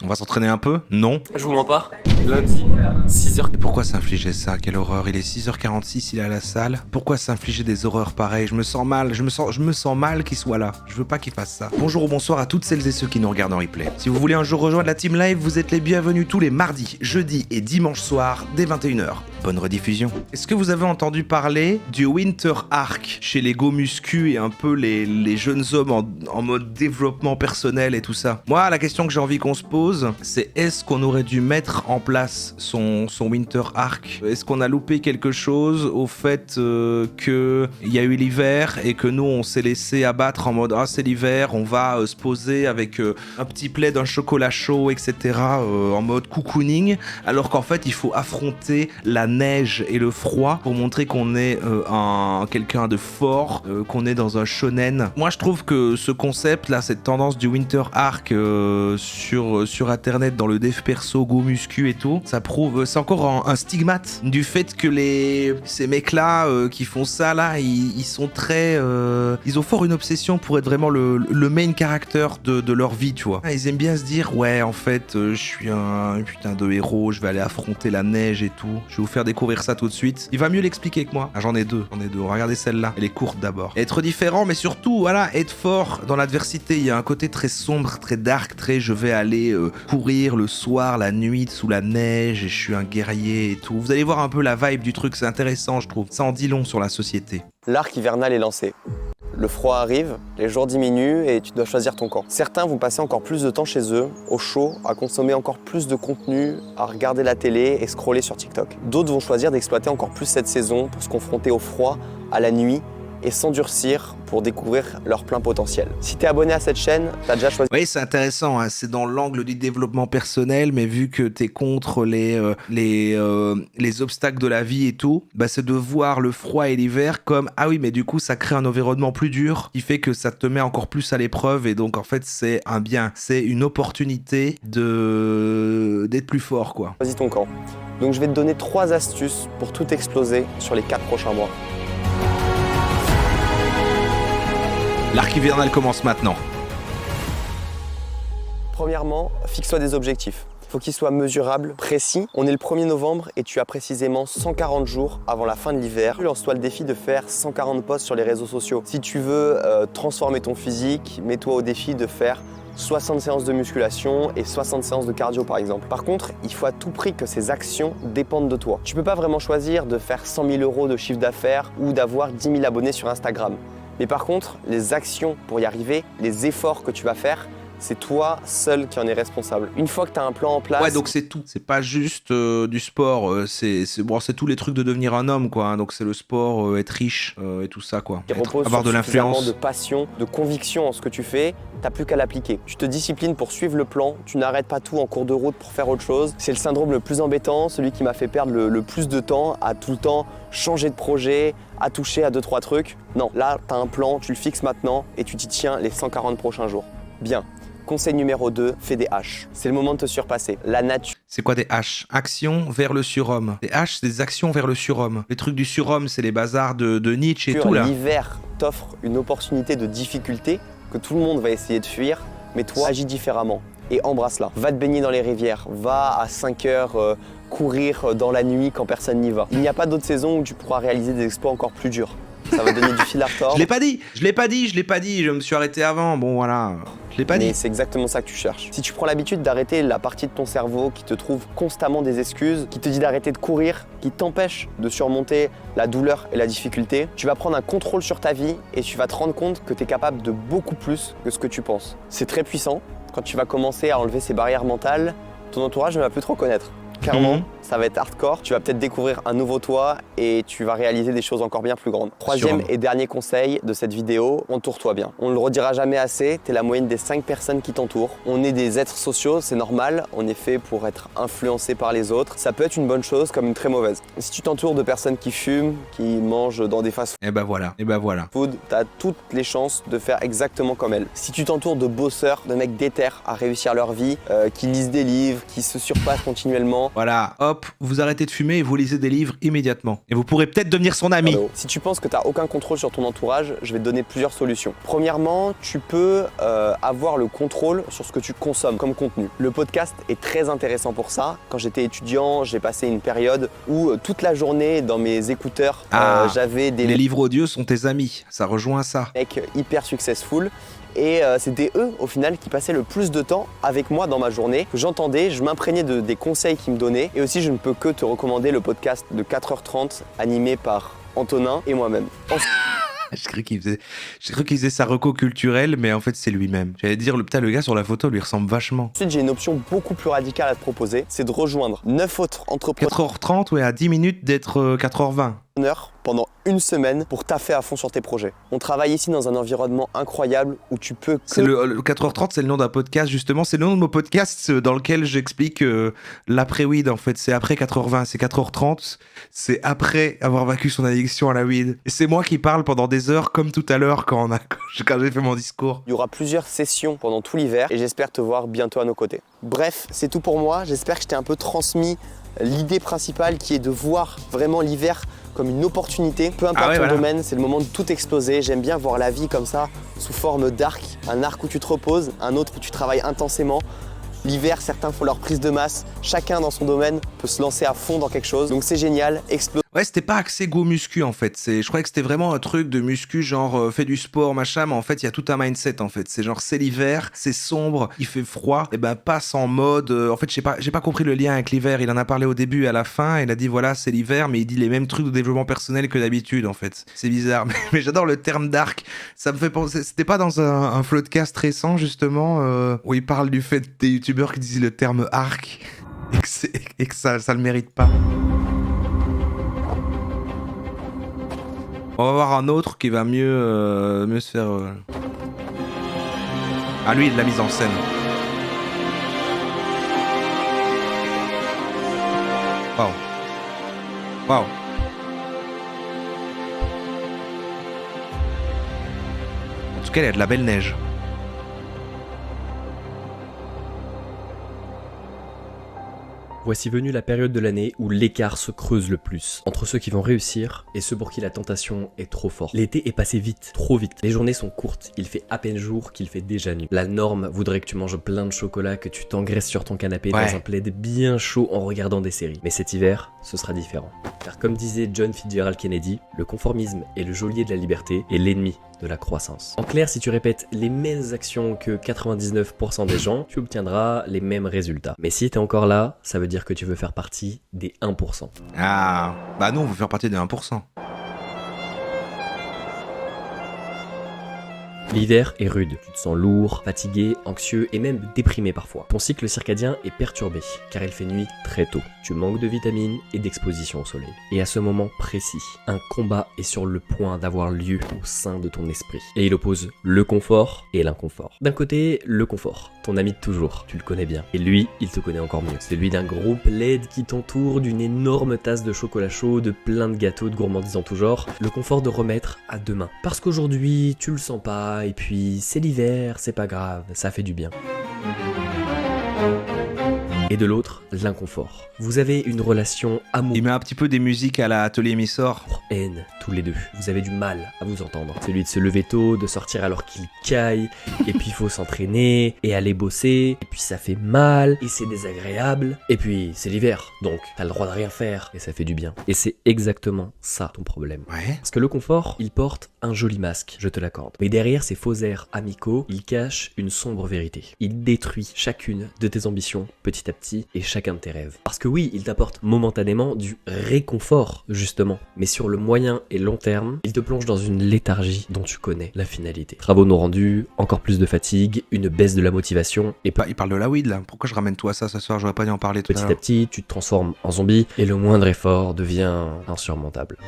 On va s'entraîner un peu? Non. Je vous mens pas. Lundi, 6h. Et pourquoi s'infliger ça? Quelle horreur. Il est 6h46, il est à la salle. Pourquoi s'infliger des horreurs pareilles? Je me sens mal, je me sens mal qu'il soit là. Je veux pas qu'il fasse ça. Bonjour ou bonsoir à toutes celles et ceux qui nous regardent en replay. Si vous voulez un jour rejoindre la team live, vous êtes les bienvenus tous les mardis, jeudis et dimanches soirs dès 21h. Bonne rediffusion. Est-ce que vous avez entendu parler du Winter Arc chez les Go Muscu et un peu les jeunes hommes en mode développement personnel et tout ça? Moi, la question que j'ai envie qu'on se pose, c'est est-ce qu'on aurait dû mettre en place son Winter Arc? Est-ce qu'on a loupé quelque chose au fait qu'il y a eu l'hiver et que nous on s'est laissé abattre en mode ah c'est l'hiver, on va se poser avec un petit plaid, un chocolat chaud, etc. En mode cocooning, alors qu'en fait il faut affronter la neige et le froid pour montrer qu'on est quelqu'un de fort, qu'on est dans un shonen. Moi je trouve que ce concept là, cette tendance du Winter Arc sur internet dans le dev perso, Go Muscu et tout, ça prouve, c'est encore un stigmate du fait que ces mecs là qui font ça là, ils sont très ils ont fort une obsession pour être vraiment le main character de leur vie, tu vois. Ils aiment bien se dire ouais en fait je suis un putain de héros, je vais aller affronter la neige et tout. Je vais vous faire découvrir ça tout de suite. Il va mieux l'expliquer que moi. Ah, j'en ai deux. On va regarder celle-là. Elle est courte d'abord. Être différent, mais surtout, voilà, être fort dans l'adversité. Il y a un côté très sombre, très dark, très je vais aller courir le soir, la nuit, sous la neige, et je suis un guerrier et tout. Vous allez voir un peu la vibe du truc, c'est intéressant, je trouve. Ça en dit long sur la société. L'arc hivernal est lancé. Le froid arrive, les jours diminuent et tu dois choisir ton camp. Certains vont passer encore plus de temps chez eux, au chaud, à consommer encore plus de contenu, à regarder la télé et scroller sur TikTok. D'autres vont choisir d'exploiter encore plus cette saison pour se confronter au froid, à la nuit et s'endurcir pour découvrir leur plein potentiel. Si t'es abonné à cette chaîne, t'as déjà choisi... Oui, c'est intéressant, hein. C'est dans l'angle du développement personnel, mais vu que t'es contre les obstacles de la vie et tout, bah c'est de voir le froid et l'hiver comme ah oui, mais du coup ça crée un environnement plus dur, qui fait que ça te met encore plus à l'épreuve, et donc en fait c'est un bien, c'est une opportunité d'être plus fort, quoi. Choisis ton camp. Donc je vais te donner 3 astuces pour tout exploser sur les 4 prochains mois. L'arc hivernal commence maintenant. Premièrement, fixe-toi des objectifs. Il faut qu'ils soient mesurables, précis. On est le 1er novembre et tu as précisément 140 jours avant la fin de l'hiver. Lance-toi le défi de faire 140 posts sur les réseaux sociaux. Si tu veux transformer ton physique, mets-toi au défi de faire 60 séances de musculation et 60 séances de cardio par exemple. Par contre, il faut à tout prix que ces actions dépendent de toi. Tu peux pas vraiment choisir de faire 100 000 € de chiffre d'affaires ou d'avoir 10 000 abonnés sur Instagram. Mais par contre, les actions pour y arriver, les efforts que tu vas faire, c'est toi seul qui en es responsable. Une fois que tu as un plan en place... Ouais, donc c'est tout. C'est pas juste du sport. C'est tous les trucs de devenir un homme, quoi. Hein. Donc c'est le sport, être riche et tout ça, quoi. Avoir de l'influence, de passion, de conviction en ce que tu fais, t'as plus qu'à l'appliquer. Tu te disciplines pour suivre le plan, tu n'arrêtes pas tout en cours de route pour faire autre chose. C'est le syndrome le plus embêtant, celui qui m'a fait perdre le plus de temps à tout le temps changer de projet, à toucher à 2-3 trucs. Non, là, t'as un plan, tu le fixes maintenant et tu t'y tiens les 140 prochains jours. Bien. Conseil numéro 2, fais des H. C'est le moment de te surpasser. La nature... C'est quoi des H? Action vers le surhomme. Des H, c'est des actions vers le surhomme. Les trucs du surhomme, c'est les bazars de Nietzsche et tout là. L'hiver t'offre une opportunité de difficulté que tout le monde va essayer de fuir, mais toi, agis différemment et embrasse-la. Va te baigner dans les rivières, va à 5 heures courir dans la nuit quand personne n'y va. Il n'y a pas d'autre saison où tu pourras réaliser des exploits encore plus durs. Ça va donner du fil à retordre. Je l'ai pas dit, je me suis arrêté avant, bon voilà. Je l'ai pas dit. C'est exactement ça que tu cherches. Si tu prends l'habitude d'arrêter la partie de ton cerveau qui te trouve constamment des excuses, qui te dit d'arrêter de courir, qui t'empêche de surmonter la douleur et la difficulté, tu vas prendre un contrôle sur ta vie et tu vas te rendre compte que tu es capable de beaucoup plus que ce que tu penses. C'est très puissant. Quand tu vas commencer à enlever ces barrières mentales, ton entourage ne va plus te reconnaître. Clairement, ça va être hardcore. Tu vas peut-être découvrir un nouveau toi et tu vas réaliser des choses encore bien plus grandes. Troisième et dernier conseil de cette vidéo, entoure-toi bien. On ne le redira jamais assez, tu es la moyenne des 5 personnes qui t'entourent. On est des êtres sociaux, c'est normal. On est fait pour être influencé par les autres. Ça peut être une bonne chose comme une très mauvaise. Si tu t'entoures de personnes qui fument, qui mangent dans des fast-food, et ben voilà. tu as toutes les chances de faire exactement comme elles. Si tu t'entoures de bosseurs, de mecs déter à réussir leur vie, qui lisent des livres, qui se surpassent continuellement, voilà, hop, hop, vous arrêtez de fumer et vous lisez des livres immédiatement. Et vous pourrez peut-être devenir son ami. Si tu penses que tu n'as aucun contrôle sur ton entourage, je vais te donner plusieurs solutions. Premièrement, tu peux avoir le contrôle sur ce que tu consommes comme contenu. Le podcast est très intéressant pour ça. Quand j'étais étudiant, j'ai passé une période où toute la journée dans mes écouteurs, j'avais des... Les livres audio sont tes amis, ça rejoint ça. Mecs hyper successful. Et c'était eux, au final, qui passaient le plus de temps avec moi dans ma journée. J'entendais, je m'imprégnais des conseils qu'ils me donnaient. Et aussi, je ne peux que te recommander le podcast de 4h30 animé par Antonin et moi-même. J'ai cru qu'il faisait sa reco culturelle, mais en fait, c'est lui-même. J'allais dire, le gars sur la photo lui ressemble vachement. Ensuite, j'ai une option beaucoup plus radicale à te proposer. C'est de rejoindre 9 autres entrepreneurs. 4h30, ouais, à 10 minutes d'être 4h20. Pendant une semaine pour taffer à fond sur tes projets. On travaille ici dans un environnement incroyable où tu peux... Le 4h30, c'est le nom d'un podcast, justement. C'est le nom de mon podcast dans lequel j'explique l'après-weed, en fait. C'est après 4h20, c'est 4h30. C'est après avoir vaincu son addiction à la weed. Et c'est moi qui parle pendant des heures, comme tout à l'heure quand j'ai fait mon discours. Il y aura plusieurs sessions pendant tout l'hiver et j'espère te voir bientôt à nos côtés. Bref, c'est tout pour moi. J'espère que je t'ai un peu transmis l'idée principale qui est de voir vraiment l'hiver comme une opportunité. Peu importe ton domaine, c'est le moment de tout exploser. J'aime bien voir la vie comme ça, sous forme d'arc. Un arc où tu te reposes, un autre où tu travailles intensément. L'hiver, certains font leur prise de masse. Chacun dans son domaine peut se lancer à fond dans quelque chose. Donc c'est génial, explose. Ouais, c'était pas axé go muscu en fait. Je croyais que c'était vraiment un truc de muscu, genre fais du sport, machin, mais en fait, il y a tout un mindset en fait. C'est genre, c'est l'hiver, c'est sombre, il fait froid, et ben passe en mode. En fait, j'ai pas compris le lien avec l'hiver. Il en a parlé au début et à la fin. Il a dit voilà, c'est l'hiver, mais il dit les mêmes trucs de développement personnel que d'habitude en fait. C'est bizarre, mais j'adore le terme dark. Ça me fait penser. C'était pas dans un floodcast récent justement où il parle du fait des youtubeurs qui disent le terme arc et que ça le mérite pas. On va voir un autre qui va mieux se faire... Ah lui, de la mise en scène. Waouh. Waouh. En tout cas, il y a de la belle neige. Voici venue la période de l'année où l'écart se creuse le plus entre ceux qui vont réussir et ceux pour qui la tentation est trop forte. L'été est passé vite, trop vite. Les journées sont courtes, il fait à peine jour qu'il fait déjà nuit. La norme voudrait que tu manges plein de chocolat, que tu t'engraisses sur ton canapé dans un plaid bien chaud en regardant des séries. Mais cet hiver, ce sera différent. Car comme disait John Fitzgerald Kennedy, le conformisme est le geôlier de la liberté et l'ennemi de la croissance. En clair, si tu répètes les mêmes actions que 99% des gens, tu obtiendras les mêmes résultats. Mais si t'es encore là, ça veut dire que tu veux faire partie des 1%. Ah, bah nous on veut faire partie des 1%. L'hiver est rude, tu te sens lourd, fatigué, anxieux et même déprimé parfois. Ton cycle circadien est perturbé car il fait nuit très tôt. Tu manques de vitamines et d'exposition au soleil. Et à ce moment précis, un combat est sur le point d'avoir lieu au sein de ton esprit. Et il oppose le confort et l'inconfort. D'un côté, le confort, ton ami de toujours, tu le connais bien. Et lui, il te connaît encore mieux. C'est lui d'un gros plaid qui t'entoure, d'une énorme tasse de chocolat chaud, de plein de gâteaux, de gourmandises en tout genre. Le confort de remettre à demain. Parce qu'aujourd'hui, tu le sens pas. Et puis c'est l'hiver, c'est pas grave, ça fait du bien. Et de l'autre, l'inconfort. Vous avez une relation amoureuse. Il met un petit peu des musiques à la Atelier Missor. Haine, tous les deux. Vous avez du mal à vous entendre. Celui de se lever tôt, de sortir alors qu'il caille, et puis il faut s'entraîner, et aller bosser, et puis ça fait mal, et c'est désagréable, et puis c'est l'hiver, donc t'as le droit de rien faire, et ça fait du bien. Et c'est exactement ça ton problème. Ouais. Parce que le confort, il porte un joli masque, je te l'accorde. Mais derrière ces faux airs amicaux, il cache une sombre vérité. Il détruit chacune de tes ambitions, petit à petit, et chacun de tes rêves. Parce que oui, il t'apporte momentanément du réconfort, justement. Mais sur le moyen et long terme, il te plonge dans une léthargie dont tu connais la finalité. Travaux non rendus, encore plus de fatigue, une baisse de la motivation, et Il parle de la weed là. Pourquoi je ramène tout à ça ce soir? J'aurais pas dû en parler tout à l'heure. petit à petit, tu te transformes en zombie, et le moindre effort devient insurmontable.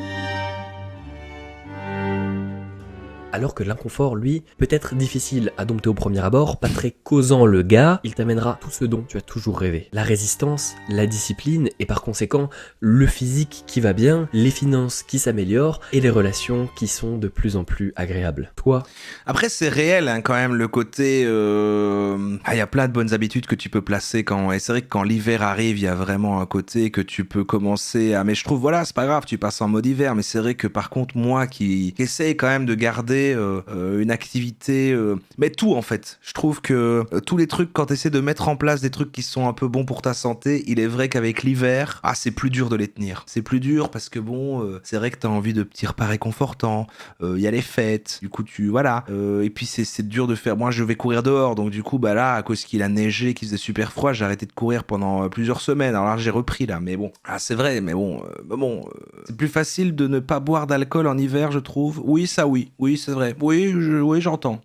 Alors que l'inconfort, lui, peut être difficile à dompter au premier abord, pas très causant le gars, il t'amènera tout ce dont tu as toujours rêvé. La résistance, la discipline et par conséquent le physique qui va bien, les finances qui s'améliorent et les relations qui sont de plus en plus agréables. Toi? Après, c'est réel hein, quand même le côté... il y a plein de bonnes habitudes que tu peux placer quand... Et c'est vrai que quand l'hiver arrive, il y a vraiment un côté que tu peux commencer à... Mais je trouve, voilà, c'est pas grave, tu passes en mode hiver. Mais c'est vrai que par contre, moi qui essaye quand même de garder une activité... Mais tout en fait. Je trouve que tous les trucs, quand tu essaies de mettre en place des trucs qui sont un peu bons pour ta santé, il est vrai qu'avec l'hiver, c'est plus dur de les tenir. C'est plus dur parce que bon, c'est vrai que t'as envie de petits repas réconfortants. Il y a les fêtes. Du coup, voilà. Et puis c'est dur de faire. Moi, je vais courir dehors, donc du coup, bah là, à cause qu'il a neigé, qu'il faisait super froid, j'ai arrêté de courir pendant plusieurs semaines. Alors là, j'ai repris là, mais bon, c'est vrai, mais bon, c'est plus facile de ne pas boire d'alcool en hiver, je trouve. Oui, c'est vrai. Oui, j'entends.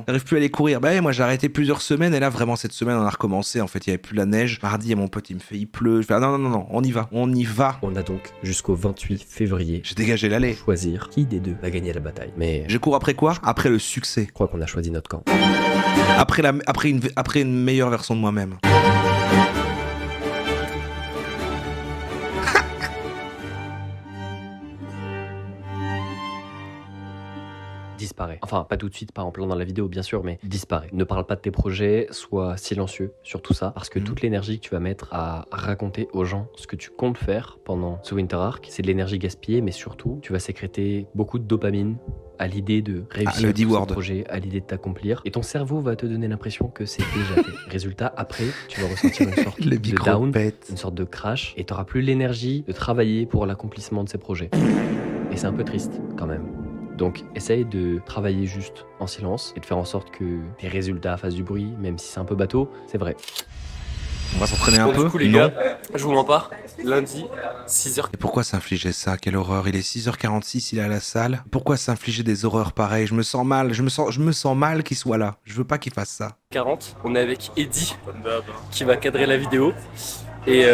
J'arrive plus à aller courir. Bah, moi, j'ai arrêté plusieurs semaines, et là, vraiment, cette semaine, on a recommencé. En fait, il y avait plus la neige. Mardi, mon pote, il me fait, il pleut. Je fais, non, on y va. On a donc jusqu'au 28 févririe. J'ai dégagé l'allée. Choisir qui des deux va gagner la bataille. Mais je cours après quoi? Après le succès. Je crois qu'on a choisi notre camp. Après une meilleure version de moi-même. Disparaît. Enfin, pas tout de suite, pas en plein dans la vidéo, bien sûr, mais disparaît. Ne parle pas de tes projets, sois silencieux sur tout ça, parce que toute l'énergie que tu vas mettre à raconter aux gens ce que tu comptes faire pendant ce Winter Arc, c'est de l'énergie gaspillée, mais surtout, tu vas sécréter beaucoup de dopamine à l'idée de réussir ce projet, à l'idée de t'accomplir, et ton cerveau va te donner l'impression que c'est déjà fait. Résultat, après, tu vas ressentir une sorte de down, une sorte de crash, et tu n'auras plus l'énergie de travailler pour l'accomplissement de ces projets. Et c'est un peu triste, quand même. Donc, essaye de travailler juste en silence et de faire en sorte que tes résultats fassent du bruit, même si c'est un peu bateau, c'est vrai. On va s'entraîner un peu. Du coup, les gars, je vous mens pas, lundi, 6h. Et pourquoi s'infliger ça? Quelle horreur. Il est 6h46, il est à la salle. Pourquoi s'infliger des horreurs pareilles? Je me sens mal, je me sens mal qu'il soit là. Je veux pas qu'il fasse ça. 40, on est avec Eddy, qui va cadrer la vidéo. Et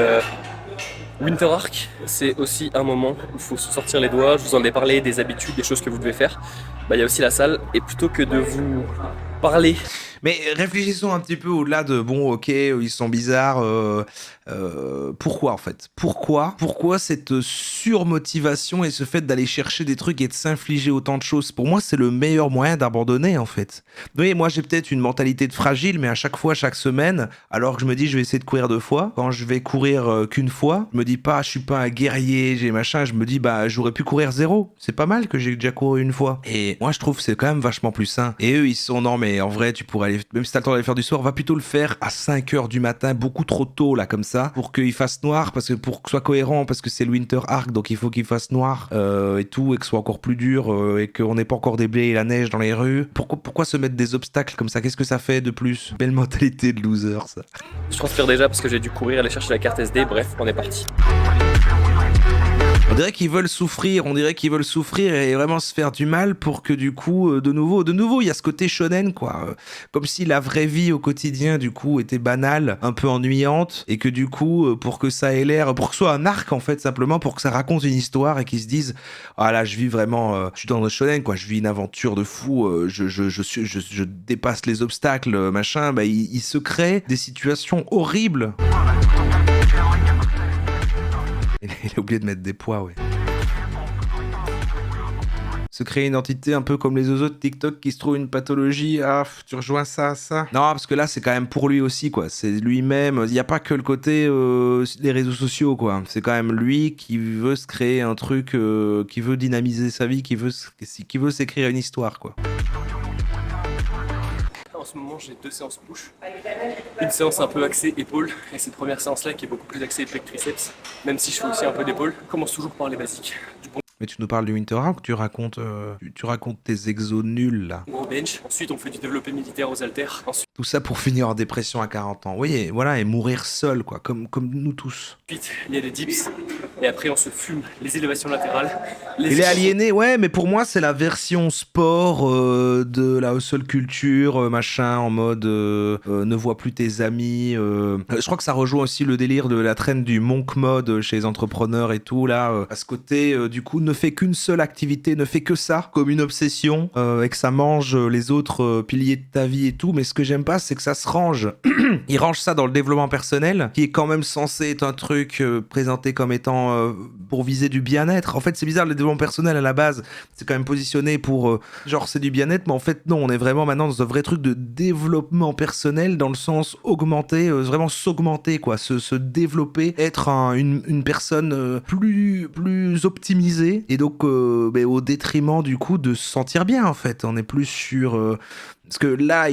Winter Arc, c'est aussi un moment où il faut se sortir les doigts. Je vous en ai parlé, des habitudes, des choses que vous devez faire. Il y a aussi la salle, et plutôt que de vous parler... Mais réfléchissons un petit peu au-delà de bon, ok, ils sont bizarres. Pourquoi en fait? Pourquoi cette surmotivation et ce fait d'aller chercher des trucs et de s'infliger autant de choses? Pour moi, c'est le meilleur moyen d'abandonner en fait. Oui, moi j'ai peut-être une mentalité de fragile, mais à chaque fois, chaque semaine, alors que je me dis je vais essayer de courir 2 fois, quand je vais courir qu'une fois, je me dis pas je suis pas un guerrier, j'ai machin, je me dis bah j'aurais pu courir 0. C'est pas mal que j'ai déjà couru une fois. Et moi je trouve que c'est quand même vachement plus sain. Et eux ils sont non mais en vrai tu pourrais aller, même si t'as le temps d'aller faire du soir, va plutôt le faire à 5h du matin, beaucoup trop tôt là comme ça, pour qu'il fasse noir, parce que pour que ce soit cohérent, parce que c'est le Winter Arc, donc il faut qu'il fasse noir et tout, et que ce soit encore plus dur et qu'on n'ait pas encore des blés et la neige dans les rues. Pourquoi se mettre des obstacles comme ça? Qu'est-ce que ça fait de plus? Belle mentalité de loser ça. Je transpire déjà parce que j'ai dû courir, aller chercher la carte SD, bref, on est parti. On dirait qu'ils veulent souffrir, et vraiment se faire du mal pour que du coup, de nouveau, il y a ce côté shonen quoi. Comme si la vraie vie au quotidien du coup était banale, un peu ennuyante, et que du coup, pour que ça ait l'air, pour que ce soit un arc en fait, simplement pour que ça raconte une histoire et qu'ils se disent, ah là je vis vraiment, je suis dans le shonen quoi, je vis une aventure de fou, je dépasse les obstacles, machin, bah il se crée des situations horribles. Il a oublié de mettre des poids, ouais. Se créer une entité un peu comme les autres TikTok qui se trouvent une pathologie. Ah, tu rejoins ça. Non, parce que là, c'est quand même pour lui aussi, quoi. C'est lui-même. Il n'y a pas que le côté des réseaux sociaux, quoi. C'est quand même lui qui veut se créer un truc, qui veut dynamiser sa vie, qui veut s'écrire une histoire, quoi. En ce moment, j'ai 2 séances push. Une séance un peu axée épaules, et cette première séance-là qui est beaucoup plus axée pec triceps, même si je fais aussi un peu d'épaule. Commence toujours par les basiques. Mais tu nous parles du Winter Arc, tu racontes tes exos nuls, là. Au bench. Ensuite, on fait du développé militaire aux haltères. Tout ça pour finir en dépression à 40 ans. Oui, et voilà, et mourir seul, quoi, comme nous tous. Ensuite, il y a des dips et après on se fume les élévations latérales. Les Il est aliéné, ouais, mais pour moi, c'est la version sport de la hustle culture, machin, en mode ne vois plus tes amis. Je crois que ça rejoint aussi le délire de la traîne du monk mode chez les entrepreneurs et tout, là. À ce côté, du coup, ne fait qu'une seule activité, ne fait que ça, comme une obsession, et que ça mange les autres piliers de ta vie et tout. Mais ce que j'aime pas, c'est que ça se range. Il range ça dans le développement personnel, qui est quand même censé être un truc présenté comme étant pour viser du bien-être. En fait, c'est bizarre, le développement personnel à la base, c'est quand même positionné pour genre c'est du bien-être, mais en fait non, on est vraiment maintenant dans un vrai truc de développement personnel dans le sens augmenter, vraiment s'augmenter quoi, se développer, être une personne plus optimisée et donc au détriment du coup de se sentir bien en fait. On est plus sur parce que là,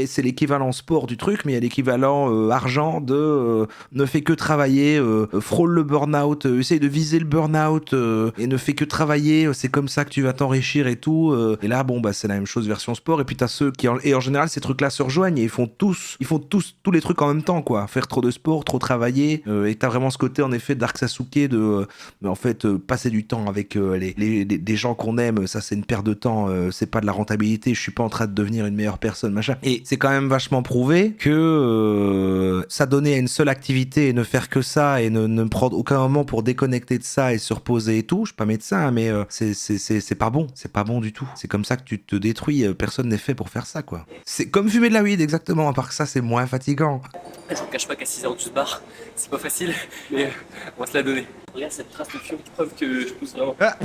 c'est l'équivalent sport du truc, mais il y a l'équivalent argent de ne fait que travailler, frôle le burn-out, essaye de viser le burn-out et ne fait que travailler, c'est comme ça que tu vas t'enrichir et tout. Et là, bon, bah, c'est la même chose version sport. Et puis t'as ceux qui, et en général, ces trucs-là se rejoignent et ils font tous les trucs en même temps, quoi. Faire trop de sport, trop travailler. Et t'as vraiment ce côté, en effet, Dark Sasuke de, en fait, passer du temps avec des gens qu'on aime, ça c'est une perte de temps, c'est pas de la rentabilité. Je suis pas en train de devenir une meilleure personne, machin. Et c'est quand même vachement prouvé que s'adonner à une seule activité et ne faire que ça et ne prendre aucun moment pour déconnecter de ça et se reposer et tout, je suis pas médecin, mais c'est pas bon. C'est pas bon du tout. C'est comme ça que tu te détruis. Personne n'est fait pour faire ça, quoi. C'est comme fumer de la weed, exactement. À part que ça, c'est moins fatigant. Je vous cache pas qu'à 6h du bar, c'est pas facile, mais on va se la donner. Regarde cette trace de fion qui preuve que je pousse vraiment. Ah.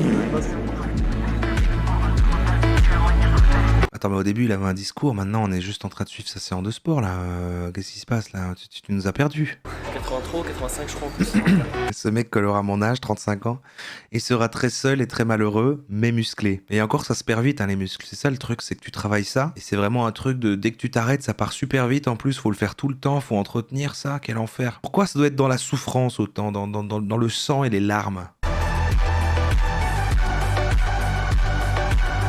Attends, mais au début, il avait un discours. Maintenant, on est juste en train de suivre sa séance de sport, là. Qu'est-ce qui se passe, là? Tu nous as perdus. 83, 85, je crois, en plus. Ce mec qui aura mon âge, 35 ans, il sera très seul et très malheureux, mais musclé. Et encore, ça se perd vite, hein, les muscles. C'est ça le truc, c'est que tu travailles ça. Et c'est vraiment un truc de dès que tu t'arrêtes, ça part super vite. En plus, faut le faire tout le temps, faut entretenir ça. Quel enfer. Pourquoi ça doit être dans la souffrance autant, dans le sang et les larmes?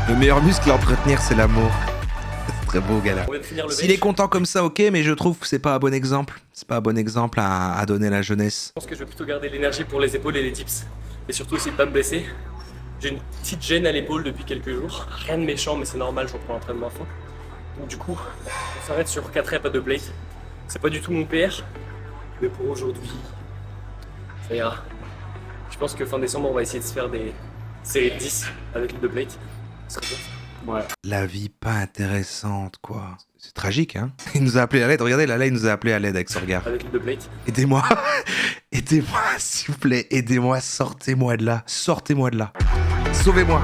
Le meilleur muscle à entretenir, c'est l'amour. C'est très beau, gars là. On vient de finir le S'il bench. est content comme ça, ok, mais je trouve que c'est pas un bon exemple. C'est pas un bon exemple à donner à la jeunesse. Je pense que je vais plutôt garder l'énergie pour les épaules et les dips. Et surtout essayer de pas me blesser. J'ai une petite gêne à l'épaule depuis quelques jours. Rien de méchant, mais c'est normal, je reprends l'entraînement à fond. Donc du coup, on s'arrête sur 4 reps à 2 plates. C'est pas du tout mon PR, mais pour aujourd'hui, ça ira. Je pense que fin décembre, on va essayer de se faire des séries de 10 avec les 2 plates. Ça serait bien. Ouais. La vie pas intéressante, quoi. C'est tragique, hein. Il nous a appelé à l'aide. Regardez, là, il nous a appelé à l'aide avec son regard. Avec les 2 plates. Aidez-moi. Aidez-moi, s'il vous plaît. Aidez-moi. Sortez-moi de là. Sortez-moi de là. Sauvez-moi.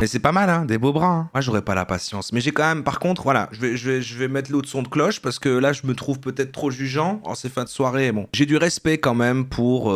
Mais c'est pas mal, hein, des beaux bras. Hein. Moi, j'aurais pas la patience. Mais j'ai quand même, par contre, voilà, je vais mettre l'autre son de cloche parce que là, je me trouve peut-être trop jugeant en ces fins de soirée. Bon, j'ai du respect quand même pour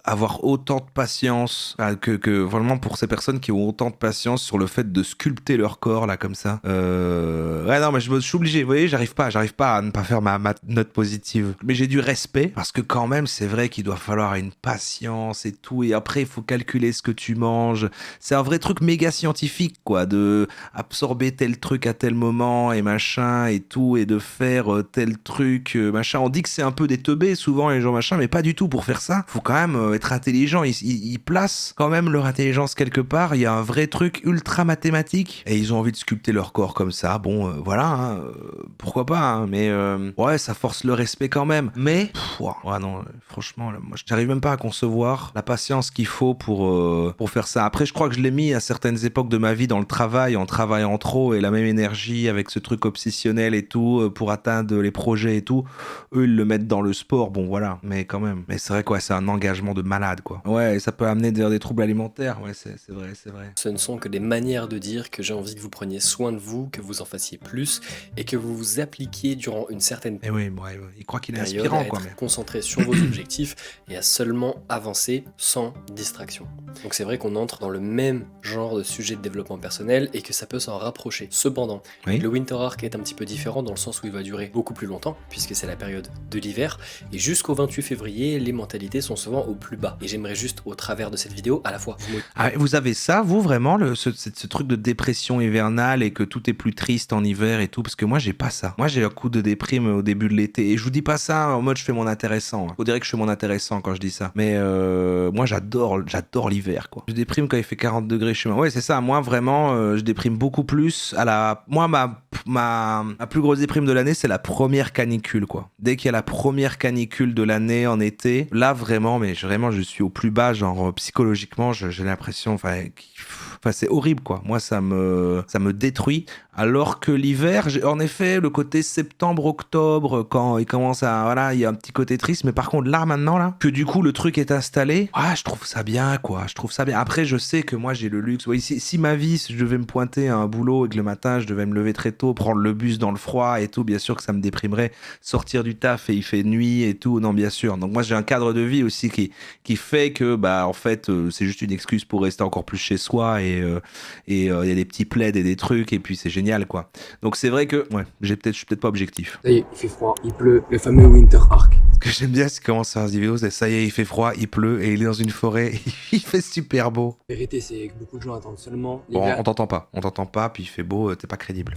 avoir autant de patience, que vraiment pour ces personnes qui ont autant de patience sur le fait de sculpter leur corps là comme ça. Ouais, non, mais je suis obligé. Vous voyez, j'arrive pas à ne pas faire ma note positive. Mais j'ai du respect parce que quand même, c'est vrai qu'il doit falloir une patience et tout. Et après, il faut calculer ce que tu manges. C'est un vrai truc méga scientifique, quoi, de absorber tel truc à tel moment et machin et tout, et de faire tel truc, machin. On dit que c'est un peu des teubés souvent les gens machin, mais pas du tout. Pour faire ça, faut quand même être intelligent. Ils placent quand même leur intelligence quelque part. Il y a un vrai truc ultra mathématique et ils ont envie de sculpter leur corps comme ça. Bon, voilà, hein, pourquoi pas, hein, mais ouais, ça force le respect quand même. Mais, ouais, non, franchement, là, moi, j'arrive même pas à concevoir la patience qu'il faut pour faire ça. Après, je crois que je l'ai mis à certaines époques de ma vie dans le travail, en travaillant trop et la même énergie avec ce truc obsessionnel et tout pour atteindre les projets et tout. Eux, ils le mettent dans le sport, bon voilà, mais quand même. Mais c'est vrai quoi, c'est un engagement de malade quoi. Ouais, ça peut amener des troubles alimentaires, ouais, c'est vrai, c'est vrai. Ce ne sont que des manières de dire que j'ai envie que vous preniez soin de vous, que vous en fassiez plus et que vous vous appliquiez durant une certaine Et oui, ouais, il croit qu'il est période inspirant à quoi. être Mais... concentré sur vos objectifs et à seulement avancer sans distraction. Donc c'est vrai qu'on entre dans le même genre genre de sujet de développement personnel et que ça peut s'en rapprocher. Cependant, Oui. le Winter Arc est un petit peu différent dans le sens où il va durer beaucoup plus longtemps, puisque c'est la période de l'hiver, et jusqu'au 28 février, les mentalités sont souvent au plus bas. Et j'aimerais juste, au travers de cette vidéo, à la fois Ah, vous avez ça, vous, vraiment, ce truc de dépression hivernale et que tout est plus triste en hiver et tout? Parce que moi, j'ai pas ça. Moi, j'ai un coup de déprime au début de l'été. Et je vous dis pas ça en mode je fais mon intéressant. Faut dire que je fais mon intéressant quand je dis ça. Mais moi, j'adore l'hiver, quoi. Je déprime quand il fait 40 degrés chez moi. Ouais, c'est ça. Moi, vraiment, je déprime beaucoup plus. Moi, ma plus grosse déprime de l'année, c'est la première canicule, quoi. Dès qu'il y a la première canicule de l'année en été, là, vraiment, je suis au plus bas, genre psychologiquement, j'ai l'impression, c'est horrible, quoi. Moi, ça me détruit. Alors que l'hiver, en effet, le côté septembre-octobre, quand il commence à, voilà, il y a un petit côté triste. Mais par contre, là, maintenant, là, que du coup, le truc est installé, je trouve ça bien, quoi. Je trouve ça bien. Après, je sais que moi, j'ai le luxe. Oui, si ma vie, si je devais me pointer à un boulot et que le matin, je devais me lever très tôt, prendre le bus dans le froid et tout, bien sûr que ça me déprimerait. Sortir du taf et il fait nuit et tout, non, bien sûr. Donc moi, j'ai un cadre de vie aussi qui fait que, en fait, c'est juste une excuse pour rester encore plus chez soi et il y a des petits plaids et des trucs et puis c'est génial, quoi. Donc c'est vrai que, je suis peut-être pas objectif. Ça y est, il fait froid, il pleut, le fameux Winter Arc. Ce que j'aime bien, c'est comment ça faire des vidéos, c'est ça y est, il fait froid, il pleut et il est dans une forêt, et il fait super beau. La vérité, c'est que beaucoup de gens attendent seulement Bon, l'hiver. on t'entend pas, puis il fait beau, t'es pas crédible.